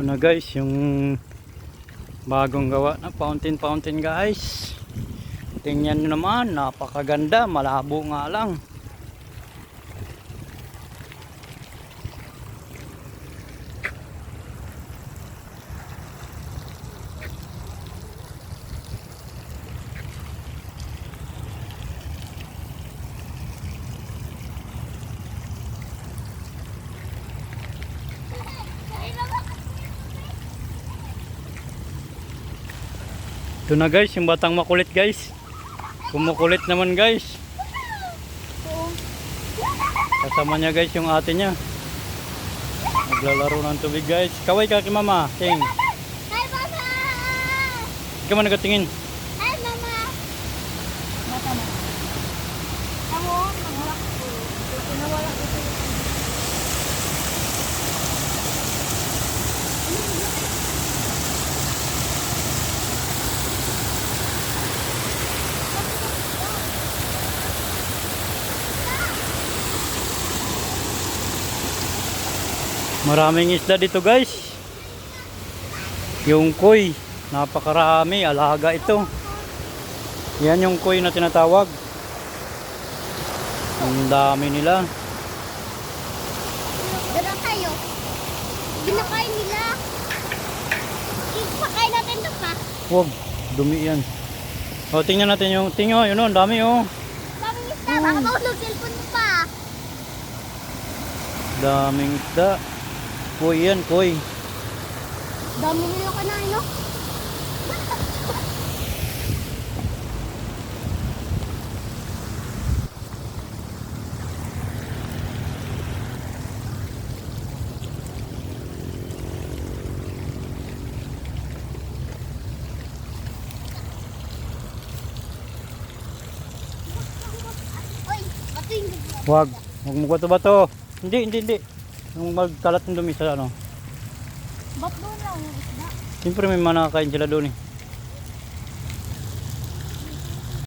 Ito na guys, yung bagong gawa na fountain guys. Tingnan nyo naman, napakaganda, malabo nga lang. Ito na guys, yung batang makulit guys. Kumukulit naman guys. Kasama niya guys yung ate niya. Naglalaro ng tubig guys. Kaway ka kay mama. Ting. Hi mama! Ikaw man nagatingin. Hi mama! Mata mo. Amo, nawala ko. Nawala ko. Maraming isda dito guys. Yung koi, napakarami, alaga ito. Yan yung koi na tinatawag. Ang dami nila. Dala tayo. Binakain nila. Ipakain natin ito pa. Wag, dumi yan. O, tingnan natin yung tingo. Yun o, ang dami o. Daming isda. Baka mahulog cellphone mo pa. Daming isda. Koi yan, koi. Dami nila kanain, no? Oy, bato yung gagawin. Wag, huwag mo bato-bato. Hindi. Yung magkalat ng dumi sa ano. Ba't doon lang yung isda? Siyempre may manakain sila doon eh.